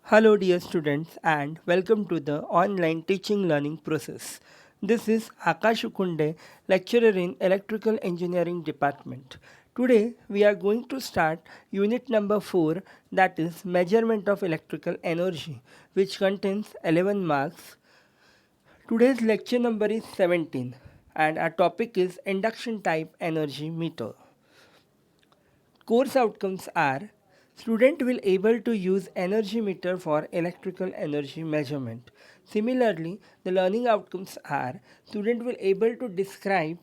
Hello, dear students, and welcome to the online teaching learning process. This is Akash Ukunde, lecturer in Electrical Engineering Department. Today, we are going to start unit number 4, that is Measurement of Electrical Energy, which contains 11 marks. Today's lecture number is 17, and our topic is Induction Type Energy Meter. Course outcomes are student will able to use energy meter for electrical energy measurement. Similarly, the learning outcomes are student will able to describe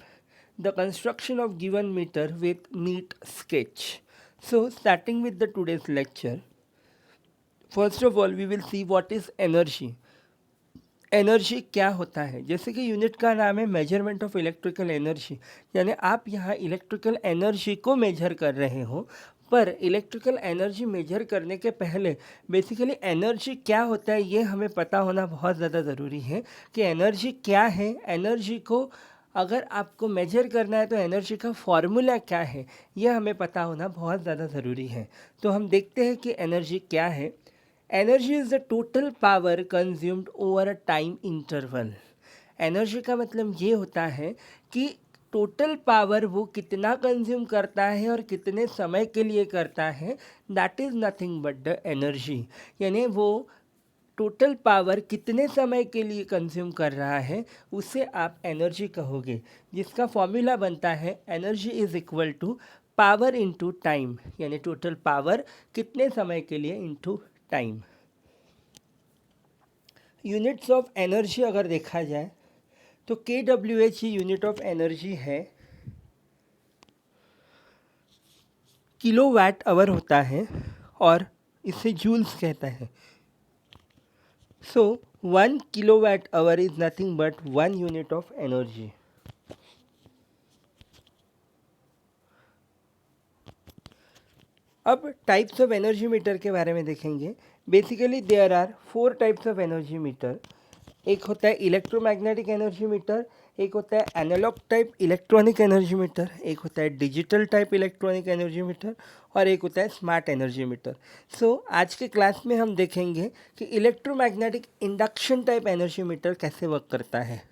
the construction of given meter with neat sketch. So starting with the today's lecture, first of all we will see what is energy. Energy क्या होता है? जैसे कि unit का नाम है measurement of electrical energy, यानी आप यहाँ इलेक्ट्रिकल एनर्जी को मेजर कर रहे हो। पर इलेक्ट्रिकल एनर्जी मेजर करने के पहले बेसिकली एनर्जी क्या होता है ये हमें पता होना बहुत ज़्यादा ज़रूरी है कि एनर्जी क्या है। एनर्जी को अगर आपको मेजर करना है तो एनर्जी का फॉर्मूला क्या है ये हमें पता होना बहुत ज़्यादा ज़रूरी है। तो हम देखते हैं कि एनर्जी क्या है। Energy is the total power consumed over a time interval. Energy का मतलब ये होता है कि टोटल पावर वो कितना कंज्यूम करता है और कितने समय के लिए करता है, that is nothing but the energy. यानी वो टोटल पावर कितने समय के लिए कंज्यूम कर रहा है उसे आप एनर्जी कहोगे, जिसका फॉर्मूला बनता है energy is equal to power into time, यानी टोटल पावर कितने समय के लिए into time. Units of energy अगर देखा जाए तो kWh ही यूनिट ऑफ एनर्जी है। किलोवाट आवर होता है और इसे जूल्स कहता है। So 1 kilowatt hour is nothing but 1 unit of energy. अब टाइप्स ऑफ एनर्जी मीटर के बारे में देखेंगे। Basically there are 4 types of energy meter. एक होता है इलेक्ट्रोमैग्नेटिक एनर्जी मीटर, एक होता है analogue type electronic energy meter, एक होता है digital type electronic energy meter और एक होता है स्मार्ट एनर्जी मीटर। सो आज के क्लास में हम देखेंगे कि electromagnetic induction type energy meter कैसे वर्क करता है।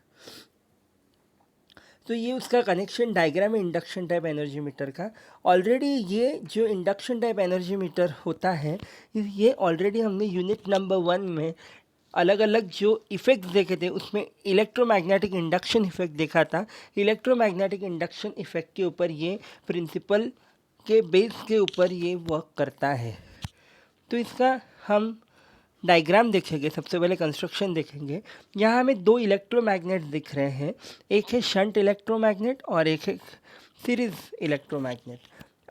तो ये उसका कनेक्शन डायग्राम है इंडक्शन टाइप एनर्जी मीटर का। ऑलरेडी ये जो इंडक्शन टाइप एनर्जी मीटर होता है ये ऑलरेडी हमने यूनिट नंबर 1 में अलग अलग जो इफ़ेक्ट्स देखे थे उसमें इलेक्ट्रोमैग्नेटिक इंडक्शन इफ़ेक्ट देखा था। इलेक्ट्रोमैग्नेटिक इंडक्शन इफ़ेक्ट के ऊपर ये प्रिंसिपल के बेस के ऊपर ये वर्क करता है। तो इसका हम डायग्राम देखेंगे। सबसे पहले कंस्ट्रक्शन देखेंगे। यहाँ हमें 2 इलेक्ट्रोमैग्नेट दिख रहे हैं, एक है शंट इलेक्ट्रोमैग्नेट और एक है सीरीज़ इलेक्ट्रोमैग्नेट।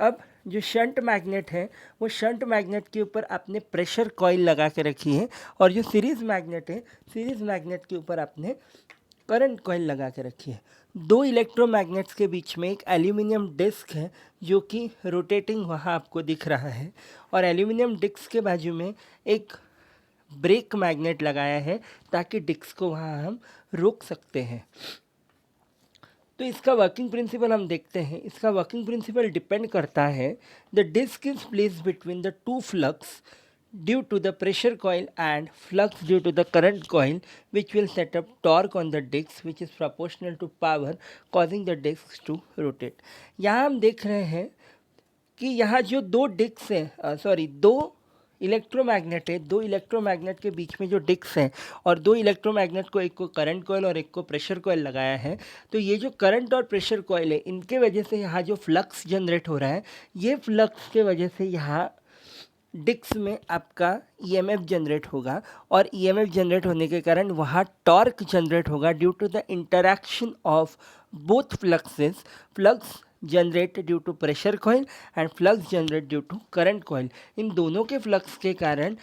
अब जो शंट मैग्नेट है वो शंट मैग्नेट के ऊपर आपने प्रेशर कॉइल लगा के रखी है और जो सीरीज़ मैग्नेट है सीरीज़ मैग्नेट के ऊपर आपने करंट कॉइल लगा के रखी है। 2 इलेक्ट्रोमैग्नेट्स के बीच में एक एल्यूमिनियम डिस्क है जो कि रोटेटिंग वहाँ आपको दिख रहा है और एल्यूमिनियम डिस्क के बाजू में एक ब्रेक मैग्नेट लगाया है ताकि डिस्क को वहाँ हम रोक सकते हैं। तो इसका वर्किंग प्रिंसिपल हम देखते हैं। इसका वर्किंग प्रिंसिपल डिपेंड करता है the disc is placed between the 2 flux due to the pressure coil and flux due to the current coil, which will set up torque on the disc which is proportional to power causing the disc to rotate। यहाँ हम देख रहे हैं कि यहाँ जो 2 disc हैं दो इलेक्ट्रोमैग्नेट है, 2 इलेक्ट्रोमैग्नेट के बीच में जो डिस्क हैं और 2 इलेक्ट्रोमैग्नेट को एक को करंट कॉइल और एक को प्रेशर कॉइल लगाया है। तो ये जो करंट और प्रेशर कॉइल है इनके वजह से यहाँ जो फ्लक्स जनरेट हो रहा है ये फ्लक्स के वजह से यहाँ डिस्क में आपका ईएमएफ जनरेट होगा और ईएमएफ जनरेट होने के कारण वहाँ टॉर्क जनरेट होगा due to the interaction of both fluxes. Flux generate due to pressure coil and flux generate due to current coil. इन दोनों के फ्लक्स के कारण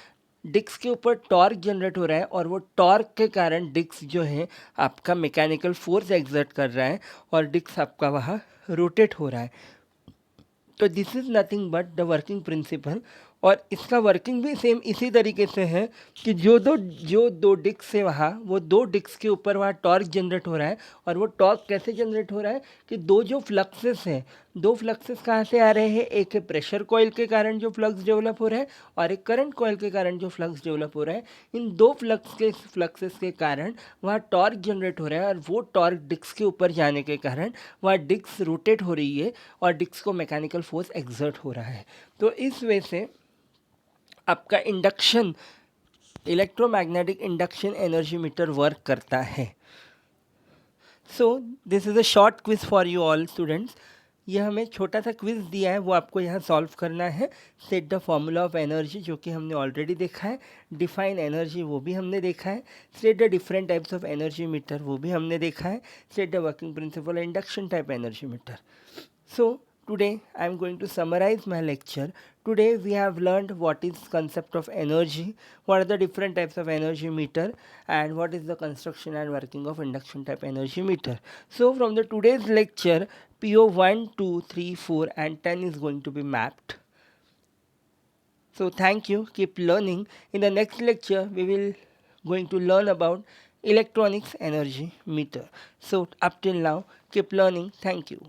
डिस्क के ऊपर टॉर्क जनरेट हो रहा है और वो टॉर्क के कारण डिस्क जो है आपका मैकेनिकल फोर्स एक्सर्ट कर रहा है और डिस्क आपका वहाँ रोटेट हो रहा है। तो this is nothing but the working principle और इसका वर्किंग भी सेम इसी तरीके से है कि जो दो डिस्क है वहाँ, वो दो डिस्क के ऊपर वहाँ टॉर्क जनरेट हो रहा है। और वो टॉर्क कैसे जनरेट हो रहा है कि दो जो फ्लक्सेस हैं, दो फ्लक्सेस कहाँ से आ रहे हैं, एक है प्रेशर कॉइल के कारण जो फ्लक्स डेवलप हो रहा है और एक करंट कॉइल के कारण जो फ्लक्स डेवलप हो रहा है। इन दो फ्लक्सेस के कारण वहाँ टॉर्क जनरेट हो रहा है और वो टॉर्क डिस्क के ऊपर जाने के कारण वहाँ डिस्क रोटेट हो रही है और डिस्क को मैकेनिकल फोर्स एक्सर्ट हो रहा है। तो इस वजह से आपका induction, electromagnetic induction energy meter work करता है। So this is a short quiz for you all students. यह हमें छोटा सा क्विज दिया है, वो आपको यहाँ सॉल्व करना है। Set the formula of energy जो कि हमने ऑलरेडी देखा है, डिफाइन एनर्जी वो भी हमने देखा है, set the different types of energy metre वो भी हमने देखा है, set the working principle induction type energy meter. So today I am going to summarize my lecture. Today we have learned what is concept of energy, what are the different types of energy meter, and what is the construction and working of induction type energy meter. So from the today's lecture, PO 1, 2, 3, 4 and 10 is going to be mapped. So thank you, keep learning. In the next lecture we will going to learn about electronics energy meter. So up till now, keep learning. Thank you.